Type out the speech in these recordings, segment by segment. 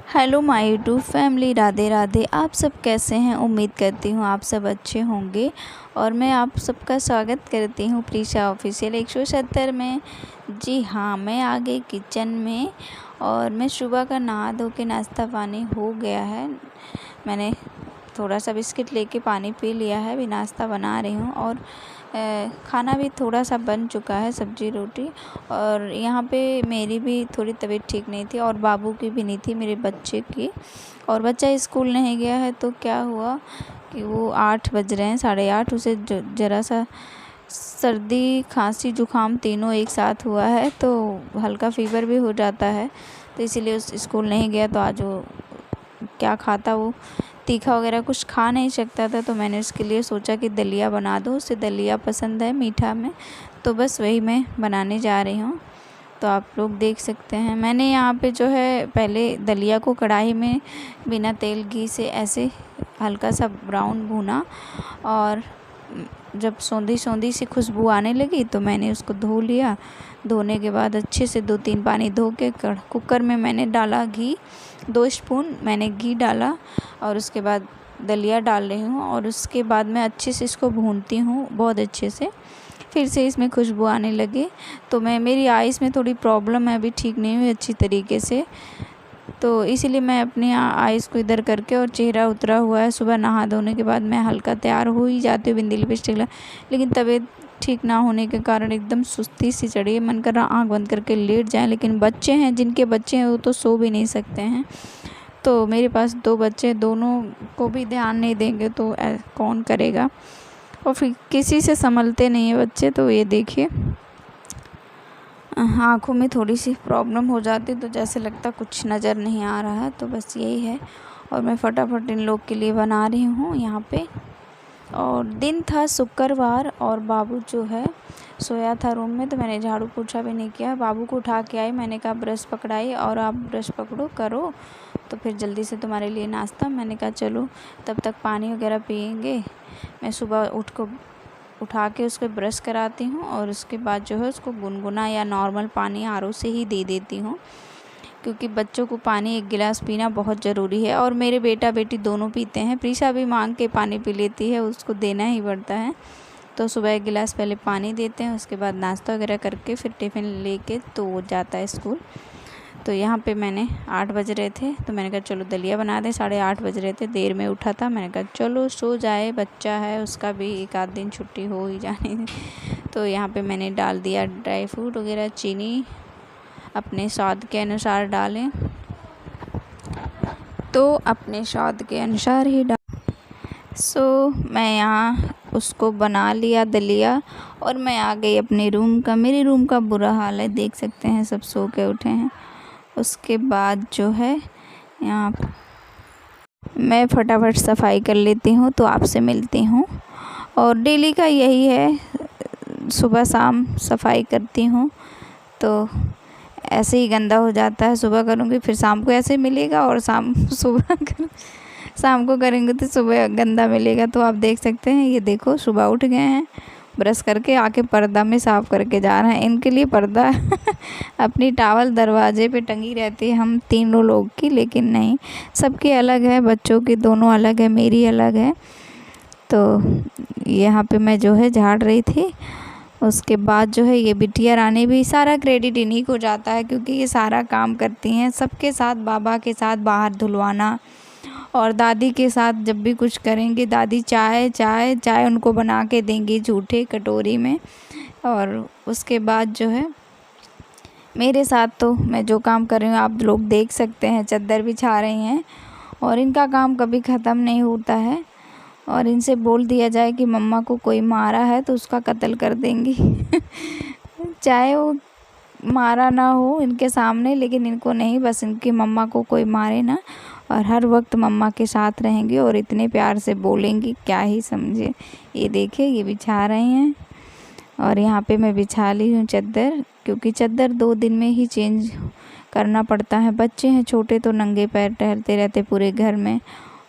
Hello my YouTube family, Radhe Radhe. आप सब कैसे हैं? उम्मीद करती हूँ आप सब अच्छे होंगे और मैं आप सबका स्वागत करती हूँ प्रीशा ऑफिशियल 170 में। जी हाँ, मैं आ गई किचन में और मैं सुबह का नहा धो के नाश्ता पानी हो गया है। मैंने थोड़ा सा बिस्किट लेके पानी पी लिया है, अभी नाश्ता बना रही हूँ और खाना भी थोड़ा सा बन चुका है, सब्जी रोटी। और यहाँ पे मेरी भी थोड़ी तबीयत ठीक नहीं थी और बाबू की भी नहीं थी, मेरे बच्चे की। और बच्चा स्कूल नहीं गया है तो क्या हुआ कि वो 8 बज रहे हैं, 8:30, उसे ज़रा सा सर्दी खांसी जुकाम तीनों एक साथ हुआ है, तो हल्का फीवर भी हो जाता है, तो इसीलिए उस स्कूल नहीं गया। तो आज वो क्या खाता, वो तीखा वगैरह कुछ खा नहीं सकता था, तो मैंने उसके लिए सोचा कि दलिया बना दूँ। उसे दलिया पसंद है मीठा में, तो बस वही मैं बनाने जा रही हूँ। तो आप लोग देख सकते हैं, मैंने यहाँ पे जो है पहले दलिया को कढ़ाई में बिना तेल घी से ऐसे हल्का सा ब्राउन भुना, और जब सौंधी सौंधी सी खुशबू आने लगी तो मैंने उसको धो लिया। धोने के बाद अच्छे से 2-3 पानी धो के कुकर में मैंने डाला घी, 2 स्पून मैंने घी डाला और उसके बाद दलिया डाल रही हूँ। और उसके बाद मैं अच्छे से इसको भूनती हूँ बहुत अच्छे से। फिर से इसमें खुशबू आने लगी, तो मेरी आइज़ में थोड़ी प्रॉब्लम है, अभी ठीक नहीं हुई अच्छी तरीके से, तो इसीलिए मैं अपनी आइज़ को इधर करके, और चेहरा उतरा हुआ है। सुबह नहा धोने के बाद मैं हल्का तैयार हो ही जाती हूँ बिंदी लिपस्टिक, लेकिन तबीयत ठीक ना होने के कारण एकदम सुस्ती सी चढ़ी है। मन कर रहा आँख बंद करके लेट जाएं, लेकिन बच्चे हैं, जिनके बच्चे हैं वो तो सो भी नहीं सकते हैं। तो मेरे पास 2 बच्चे, दोनों को भी ध्यान नहीं देंगे तो कौन करेगा, और फिर किसी से संभलते नहीं हैं बच्चे। तो ये देखिए, आँखों में थोड़ी सी प्रॉब्लम हो जाती, तो जैसे लगता कुछ नज़र नहीं आ रहा है, तो बस यही है। और मैं फटाफट इन लोग के लिए बना रही हूँ यहाँ पे। और दिन था शुक्रवार और बाबू जो है सोया था रूम में, तो मैंने झाड़ू पोछा भी नहीं किया। बाबू को उठा के आई, मैंने कहा ब्रश पकड़ाई और आप ब्रश पकड़ो करो, तो फिर जल्दी से तुम्हारे लिए नाश्ता। मैंने कहा चलो तब तक पानी वगैरह पियेंगे। मैं सुबह उठा के उसको ब्रश कराती हूँ और उसके बाद जो है उसको गुनगुना या नॉर्मल पानी आरओ से ही दे देती हूँ, क्योंकि बच्चों को पानी 1 गिलास पीना बहुत ज़रूरी है। और मेरे बेटा बेटी दोनों पीते हैं, प्रीशा भी मांग के पानी पी लेती है, उसको देना ही पड़ता है। तो सुबह 1 गिलास पहले पानी देते हैं, उसके बाद नाश्ता वगैरह करके फिर टिफ़िन लेके तो वो जाता है स्कूल। तो यहाँ पे मैंने 8 बज रहे थे, तो मैंने कहा चलो दलिया बना दें। 8:30 बज रहे थे, देर में उठा था, मैंने कहा चलो सो जाए, बच्चा है, उसका भी 1 आध दिन छुट्टी हो ही जाने। तो यहाँ पे मैंने डाल दिया ड्राई फ्रूट वगैरह, चीनी अपने स्वाद के अनुसार डालें, तो अपने स्वाद के अनुसार ही मैं यहाँ उसको बना लिया दलिया और मैं आ गई अपने रूम का। मेरे रूम का बुरा हाल है, देख सकते हैं, सब सो के उठे हैं। उसके बाद जो है यहाँ मैं फटाफट सफाई कर लेती हूँ, तो आपसे मिलती हूँ। और डेली का यही है, सुबह शाम सफाई करती हूँ, तो ऐसे ही गंदा हो जाता है। सुबह करूँगी फिर शाम को ऐसे मिलेगा, और शाम को करेंगे तो सुबह गंदा मिलेगा। तो आप देख सकते हैं, ये देखो सुबह उठ गए हैं, ब्रश करके आके पर्दा में साफ़ करके जा रहे हैं। इनके लिए पर्दा अपनी टॉवल दरवाजे पे टंगी रहती है, हम तीनों लोग की, लेकिन नहीं, सबकी अलग है, बच्चों की दोनों अलग है, मेरी अलग है। तो यहाँ पे मैं जो है झाड़ रही थी। उसके बाद जो है ये बिटिया रानी, भी सारा क्रेडिट इन्हीं को जाता है, क्योंकि ये सारा काम करती हैं सबके साथ, बाबा के साथ बाहर धुलवाना, और दादी के साथ जब भी कुछ करेंगे, दादी चाय चाय चाय उनको बना के देंगी झूठे कटोरी में। और उसके बाद जो है मेरे साथ तो मैं जो काम कर रही हूँ आप लोग देख सकते हैं, चादर बिछा रही हैं, और इनका काम कभी ख़त्म नहीं होता है। और इनसे बोल दिया जाए कि मम्मा को कोई मारा है तो उसका कत्ल कर देंगी चाहे वो मारा ना हो इनके सामने, लेकिन इनको नहीं, बस इनकी मम्मा को कोई मारे ना, और हर वक्त मम्मा के साथ रहेंगी और इतने प्यार से बोलेंगी, क्या ही समझे। ये देखिए, ये बिछा रही हैं, और यहाँ पे मैं बिछा ली हूँ चादर, क्योंकि चादर 2 दिन में ही चेंज करना पड़ता है। बच्चे हैं छोटे, तो नंगे पैर टहलते रहते पूरे घर में,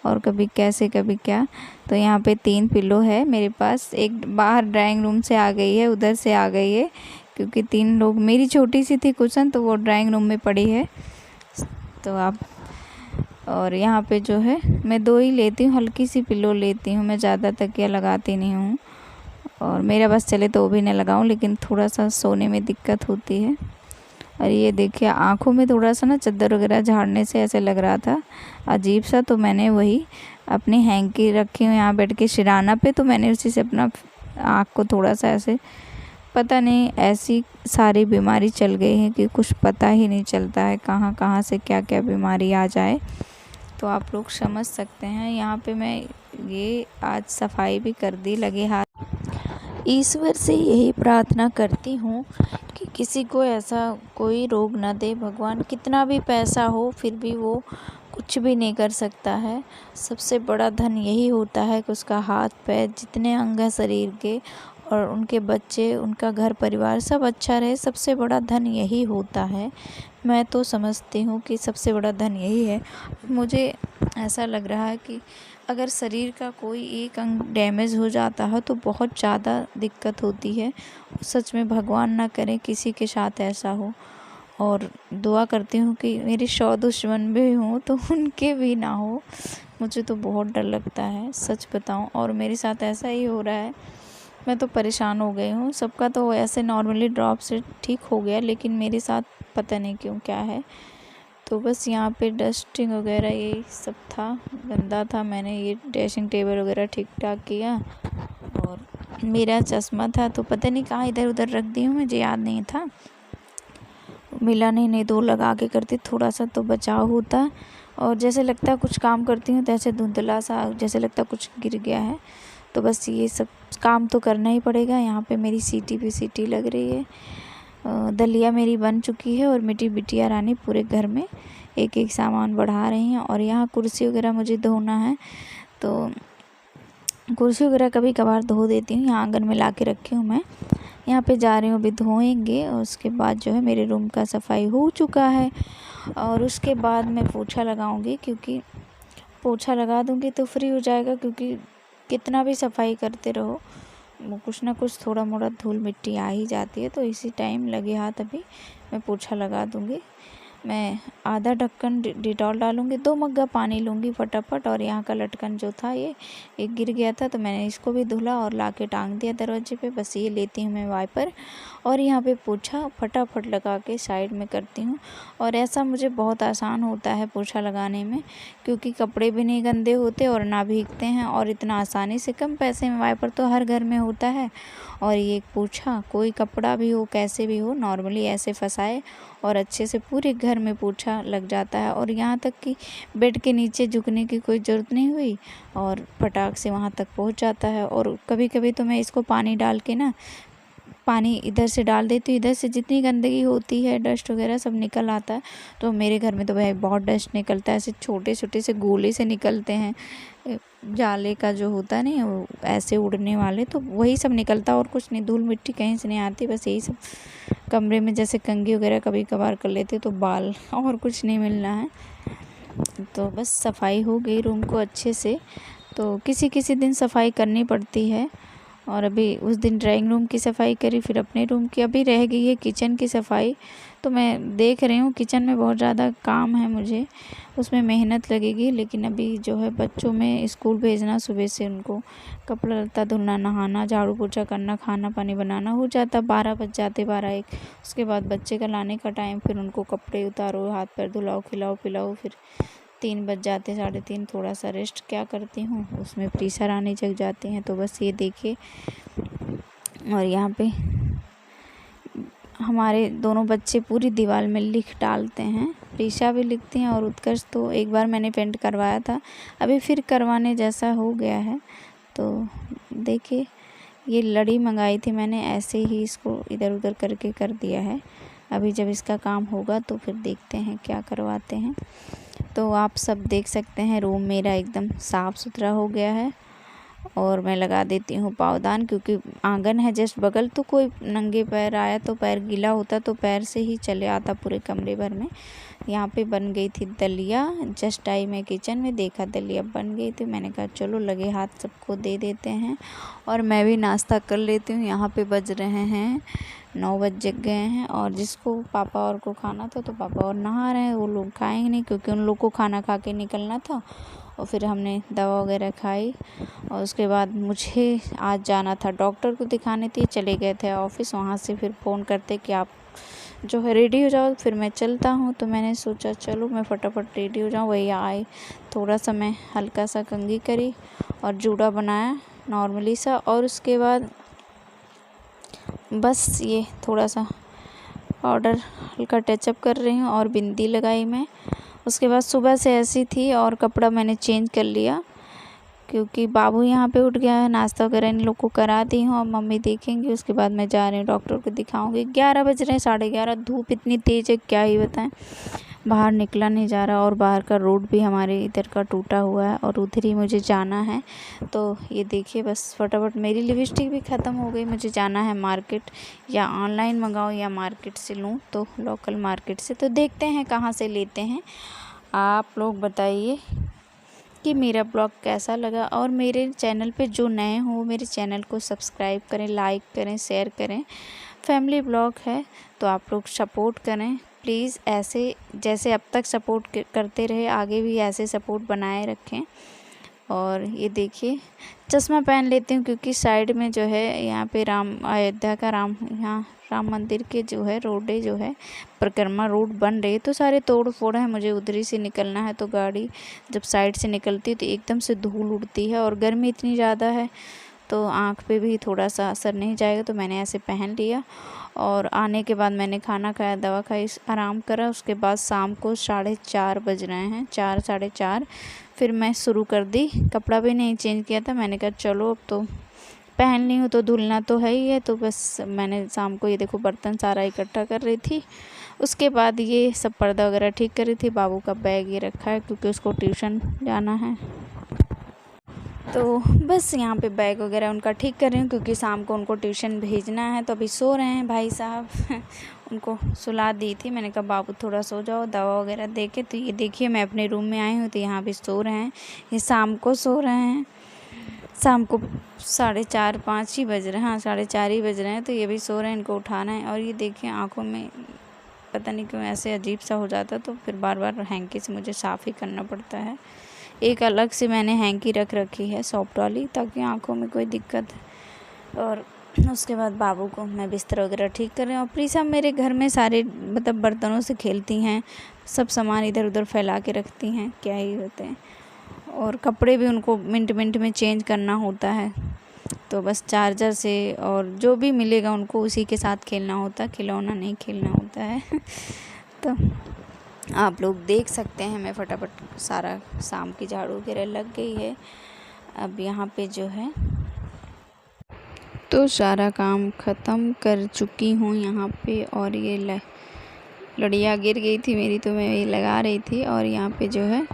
और कभी कैसे कभी क्या। तो यहाँ पे 3 पिलो है मेरे पास, एक बाहर ड्राइंग रूम से आ गई है, उधर से आ गई है, क्योंकि 3 लोग, मेरी छोटी सी थी कुशन, तो वो ड्राइंग रूम में पड़ी है। तो आप और यहाँ पे जो है मैं 2 ही लेती हूँ, हल्की सी पिलो लेती हूँ, मैं ज़्यादा तकिया लगाती नहीं हूँ। और मेरा बस चले तो वो भी नहीं लगाऊँ, लेकिन थोड़ा सा सोने में दिक्कत होती है। और ये देखिए आँखों में थोड़ा सा ना चादर वगैरह झाड़ने से ऐसे लग रहा था अजीब सा, तो मैंने वही अपनी हैंकी रखी हुई यहाँ बैठ के शिराना पे, तो मैंने उसी से अपना आँख को थोड़ा सा ऐसे, पता नहीं ऐसी सारी बीमारी चल गई है कि कुछ पता ही नहीं चलता है कहाँ कहाँ से क्या क्या बीमारी आ जाए, तो आप लोग समझ सकते हैं। यहाँ पे मैं ये आज सफाई भी कर दी लगे हाथ। ईश्वर से यही प्रार्थना करती हूँ कि किसी को ऐसा कोई रोग ना दे भगवान। कितना भी पैसा हो फिर भी वो कुछ भी नहीं कर सकता है। सबसे बड़ा धन यही होता है कि उसका हाथ पैर जितने अंग हैं शरीर के, और उनके बच्चे, उनका घर परिवार सब अच्छा रहे, सबसे बड़ा धन यही होता है। मैं तो समझती हूँ कि सबसे बड़ा धन यही है। मुझे ऐसा लग रहा है कि अगर शरीर का कोई एक अंग डैमेज हो जाता है तो बहुत ज़्यादा दिक्कत होती है। सच में भगवान ना करे किसी के साथ ऐसा हो। और दुआ करती हूँ कि मेरे 100 दुश्मन भी हों तो उनके भी ना हो। मुझे तो बहुत डर लगता है सच बताऊँ, और मेरे साथ ऐसा ही हो रहा है। मैं तो परेशान हो गई हूँ। सबका तो ऐसे नॉर्मली ड्रॉप से ठीक हो गया, लेकिन मेरे साथ पता नहीं क्यों क्या है। तो बस यहाँ पे डस्टिंग वगैरह यही सब था, गंदा था। मैंने ये ड्रेसिंग टेबल वगैरह ठीक ठाक किया, और मेरा चश्मा था तो पता नहीं कहाँ इधर उधर रख दी हूँ, मुझे याद नहीं था, मिला नहीं तो लगा के करती थोड़ा सा तो बचाव होता। और जैसे लगता है कुछ काम करती हूँ तो ऐसे धुंधला सा जैसे लगता है कुछ गिर गया है। तो बस ये सब काम तो करना ही पड़ेगा। यहाँ पे मेरी सीटी पे सीटी लग रही है। दलिया मेरी बन चुकी है और मेरी बिटिया रानी पूरे घर में एक एक सामान बढ़ा रही हैं। और यहाँ कुर्सी वगैरह मुझे धोना है, तो कुर्सी वगैरह कभी कभार धो देती हूँ। यहाँ आंगन में ला के रखी हूँ मैं, यहाँ पे जा रही हूँ अभी धोएंगे। और उसके बाद जो है मेरे रूम का सफाई हो चुका है, और उसके बाद मैं पोछा लगाऊंगी, क्योंकि पोछा लगा दूंगी तो फ्री हो जाएगा। क्योंकि कितना भी सफाई करते रहो वो कुछ ना कुछ थोड़ा मोड़ा धूल मिट्टी आ ही जाती है। तो इसी टाइम लगे हाथ अभी मैं पोछा लगा दूंगी। मैं आधा ढक्कन डिटॉल डालूंगी, 2 मग्गा पानी लूँगी फटाफट। और यहाँ का लटकन जो था ये एक गिर गया था, तो मैंने इसको भी धुला और ला के टांग दिया दरवाजे पे। बस ये लेती हूँ मैं वाइपर, और यहाँ पे पोछा फटाफट लगा के साइड में करती हूँ। और ऐसा मुझे बहुत आसान होता है पोछा लगाने में, क्योंकि कपड़े भी नहीं गंदे होते और ना भीगते हैं। और इतना आसानी से कम पैसे में वाइपर तो हर घर में होता है। और ये पोछा कोई कपड़ा भी हो कैसे भी हो, नॉर्मली ऐसे फंसाए और अच्छे से पूरे घर में पोछा लग जाता है। और यहाँ तक कि बेड के नीचे झुकने की कोई ज़रूरत नहीं हुई, और फटाक से वहाँ तक पहुँच जाता है। और कभी कभी तो मैं इसको पानी डाल के ना, पानी इधर से डाल देती हूँ, इधर से जितनी गंदगी होती है डस्ट वगैरह सब निकल आता है। तो मेरे घर में तो भाई बहुत डस्ट निकलता है, ऐसे छोटे छोटे से गोले से निकलते हैं, जाले का जो होता है नहीं वो ऐसे उड़ने वाले, तो वही सब निकलता है और कुछ नहीं। धूल मिट्टी कहीं से नहीं आती, बस यही सब कमरे में जैसे कंघी वगैरह कभी कभार कर लेते तो बाल, और कुछ नहीं मिलना है। तो बस सफाई हो गई रूम को अच्छे से। तो किसी किसी दिन सफाई करनी पड़ती है, और अभी उस दिन ड्राइंग रूम की सफ़ाई करी, फिर अपने रूम की। अभी रह गई है किचन की सफ़ाई। तो मैं देख रही हूँ किचन में बहुत ज़्यादा काम है मुझे, उसमें मेहनत लगेगी। लेकिन अभी जो है बच्चों में स्कूल भेजना, सुबह से उनको कपड़ा लत्ता धुलना, नहाना, झाड़ू पोछा करना, खाना पानी बनाना हो जाता 12 बज जाते, 12-1। उसके बाद बच्चे का लाने का टाइम, फिर उनको कपड़े उतारो, हाथ पैर धुलाओ, खिलाओ पिलाओ, फिर 3 बज जाते, 3:30। थोड़ा सा रेस्ट क्या करती हूँ, उसमें प्रीशा रानी जग जाती हैं। तो बस ये देखिए। और यहाँ पे हमारे दोनों बच्चे पूरी दीवार में लिख डालते हैं, प्रीशा भी लिखती हैं और उत्कर्ष तो एक बार मैंने पेंट करवाया था, अभी फिर करवाने जैसा हो गया है। तो देखिए ये लड़ी मंगाई थी मैंने, ऐसे ही इसको इधर उधर करके कर दिया है। अभी जब इसका काम होगा तो फिर देखते हैं क्या करवाते हैं। तो आप सब देख सकते हैं रूम मेरा एकदम साफ़ सुथरा हो गया है। और मैं लगा देती हूँ पावदान, क्योंकि आंगन है जस्ट बगल, तो कोई नंगे पैर आया तो पैर गीला होता तो पैर से ही चले आता पूरे कमरे भर में। यहाँ पे बन गई थी दलिया, जस्ट आई मैं किचन में, देखा दलिया बन गई थी। मैंने कहा चलो लगे हाथ सबको दे देते हैं और मैं भी नाश्ता कर लेती हूँ। यहाँ पे बज रहे हैं 9 बज गए हैं। और जिसको पापा और को खाना था तो पापा और नहा रहे हैं, वो लोग खाएंगे नहीं क्योंकि उन लोग को खाना खा के निकलना था। और फिर हमने दवा वगैरह खाई और उसके बाद मुझे आज जाना था डॉक्टर को दिखाने थे, चले गए थे ऑफिस। वहाँ से फिर फ़ोन करते कि आप जो है रेडी हो जाओ, फिर मैं चलता हूँ। तो मैंने सोचा चलो मैं फटाफट रेडी हो जाऊँ। वही आए, थोड़ा सा मैं हल्का सा कंघी करी और जूड़ा बनाया नॉर्मली सा, और उसके बाद बस ये थोड़ा सा पाउडर हल्का टचअप कर रही हूँ और बिंदी लगाई मैं। उसके बाद सुबह से ऐसी थी और कपड़ा मैंने चेंज कर लिया क्योंकि बाबू यहाँ पे उठ गया है। नाश्ता वगैरह इन लोग को करा दी हूँ और मम्मी देखेंगी। उसके बाद मैं जा रही हूँ डॉक्टर को दिखाऊंगी। 11 बज रहे हैं, 11:30। धूप इतनी तेज़ है क्या ही बताएं, बाहर निकला नहीं जा रहा। और बाहर का रोड भी हमारे इधर का टूटा हुआ है और उधर ही मुझे जाना है। तो ये देखिए बस फटाफट मेरी लिपस्टिक भी ख़त्म हो गई। मुझे जाना है मार्केट, या ऑनलाइन मंगाऊँ या मार्केट से लूँ, तो लोकल मार्केट से। तो देखते हैं कहाँ से लेते हैं। आप लोग बताइए कि मेरा ब्लॉग कैसा लगा। और मेरे चैनल पे जो नए हों वो मेरे चैनल को सब्सक्राइब करें, लाइक करें, शेयर करें। फैमिली ब्लॉग है तो आप लोग सपोर्ट करें प्लीज़। ऐसे जैसे अब तक सपोर्ट करते रहे, आगे भी ऐसे सपोर्ट बनाए रखें। और ये देखिए चश्मा पहन लेती हूँ क्योंकि साइड में जो है यहाँ पे अयोध्या का यहाँ राम मंदिर के जो है रोडे जो है परिक्रमा रोड बन रही है, तो सारे तोड़ फोड़ है। मुझे उधर ही से निकलना है, तो गाड़ी जब साइड से निकलती है तो एकदम से धूल उड़ती है और गर्मी इतनी ज़्यादा है तो आँख पे भी थोड़ा सा असर नहीं जाएगा। तो मैंने ऐसे पहन लिया और आने के बाद मैंने खाना खाया, दवा खाई, आराम करा। उसके बाद शाम को 4:30 बज रहे हैं, 4 साढ़े 4। फिर मैं शुरू कर दी, कपड़ा भी नहीं चेंज किया था। मैंने कहा चलो अब तो पहन ली हूँ तो धुलना तो है ही है। तो बस मैंने शाम को ये देखो बर्तन सारा इकट्ठा कर रही थी। उसके बाद ये सब पर्दा वगैरह ठीक कर रही थी। बाबू का बैग ये रखा है क्योंकि उसको ट्यूशन जाना है। तो बस यहाँ पे बैग वगैरह उनका ठीक कर रही हूँ क्योंकि शाम को उनको ट्यूशन भेजना है। तो अभी सो रहे हैं भाई साहब उनको सुला दी थी। मैंने कहा बाबू थोड़ा सो जाओ दवा वगैरह दे के। तो ये देखिए मैं अपने रूम में आई हूँ तो यहाँ भी सो रहे हैं। ये शाम को सो रहे हैं, शाम को 4:30 5 ही बज रहे हैं, हाँ 4:30 ही बज रहे हैं। तो ये भी सो रहे हैं, इनको उठाना है। और ये देखिए आँखों में पता नहीं क्यों ऐसे अजीब सा हो जाता, तो फिर बार बार हैंकी से मुझे साफ़ ही करना पड़ता है। एक अलग से मैंने हैंकी रख रखी है सॉफ्ट वाली, ताकि आँखों में कोई दिक्कत। और उसके बाद बाबू को मैं बिस्तर वगैरह ठीक कर रही हूँ। और प्रीसा मेरे घर में सारे मतलब बर्तनों से खेलती हैं, सब सामान इधर उधर फैला के रखती हैं, क्या ही होते हैं। और कपड़े भी उनको मिनट मिनट में चेंज करना होता है। तो बस चार्जर से और जो भी मिलेगा उनको उसी के साथ खेलना होता है, खिलौना नहीं खेलना होता है तो आप लोग देख सकते हैं मैं फटाफट सारा शाम की झाड़ू वगैरह लग गई है। अब यहाँ पे जो है तो सारा काम ख़त्म कर चुकी हूँ यहाँ पे। और ये लड़ियाँ गिर गई थी मेरी, तो मैं ये लगा रही थी। और यहाँ पे जो है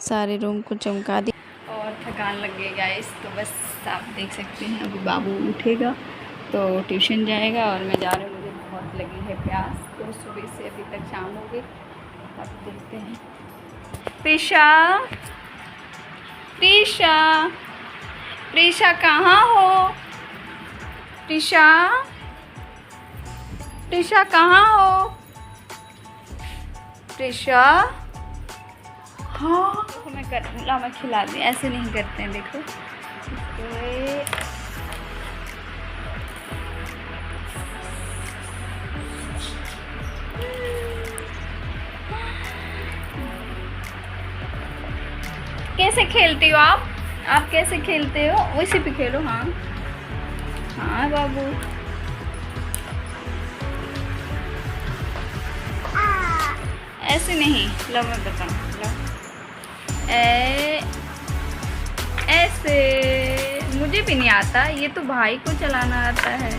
सारे रूम को चमका दी और थकान लग गई गाइस। तो बस आप देख सकते हैं अभी बाबू उठेगा तो ट्यूशन जाएगा और मैं जा रही हूँ। मुझे बहुत लगी है प्यास, तो सुबह से अभी तक शाम हो गई। अब देखते हैं। प्रीशा, प्रीशा, प्रीशा कहाँ हो? प्रीशा, प्रीशा कहाँ हो? प्रीशा, हाँ तो मैं खिला दी। ऐसे नहीं करते हैं, देखो कैसे खेलती हो आप कैसे खेलते हो? वैसे भी खेलो। हाँ हाँ बाबू, ऐसे नहीं। लो मैं बताऊँ, लो ऐसे मुझे भी नहीं आता, ये तो भाई को चलाना आता है।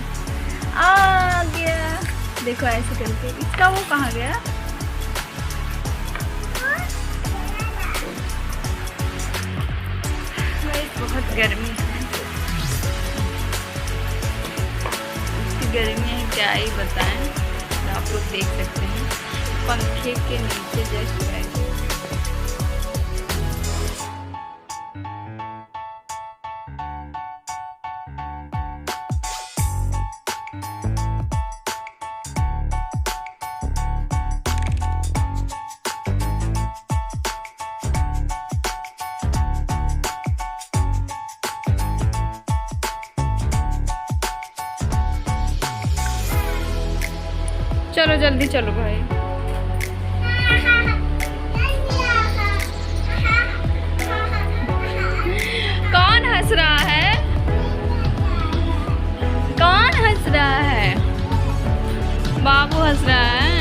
आ गया, देखो ऐसे करके। इसका वो कहाँ गया? बहुत गर्मी है, इसकी गर्मी है क्या ही बताएं। तो आप लोग देख सकते हैं पंखे के नीचे जस्ट बैठे। जल्दी चलो भाई। कौन हंस रहा है? कौन हंस रहा है? बाबू हंस रहा है।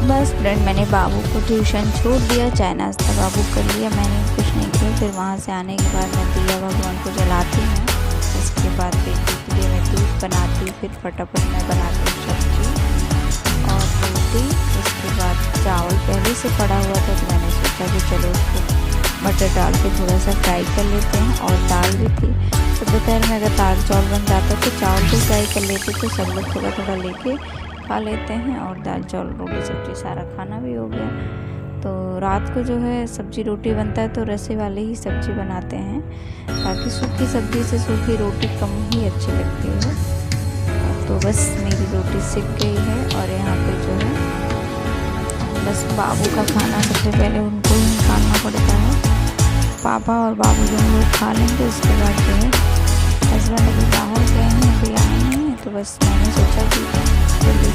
बस फ्रेंड, मैंने बाबू को ट्यूशन छोड़ दिया, चाय नाश्ता बाबू कर लिया, मैंने कुछ नहीं किया। फिर वहाँ से आने के बाद मैं दिया भगवान को जलाती हूँ। इसके बाद बेटी के लिए मैं दूध बनाती हूँ, फिर फटाफट मैं बनाती हूँ सब्जी और रोटी। उसके बाद चावल पहले से पड़ा हुआ था तो मैंने सोचा कि चलो उसको मटर डाल के थोड़ा सा फ्राई कर लेते हैं, और दाल भी थी। तो दोपहर में अगर दाल चावल बन जाता तो चावल भी फ्राई कर लेते, तो सब लोग थोड़ा थोड़ा लेके खा लेते हैं, और दाल चावल रोटी सब्जी सारा खाना भी हो गया। तो रात को जो है सब्जी रोटी बनता है तो रसे वाले ही सब्जी बनाते हैं, ताकि सूखी सब्जी से सूखी रोटी कम ही अच्छी लगती है। तो बस मेरी रोटी सिक गई है, और यहाँ पे जो है बस बाबू का खाना सबसे पहले उनको ही निकालना पड़ता है। पापा और बाबू दोनों लोग खा लेंगे, उसके बाद जो है हस्बैंड अभी बाहर गए हैं, अभी आए हैं। तो बस मैंने सोचा कि जल्दी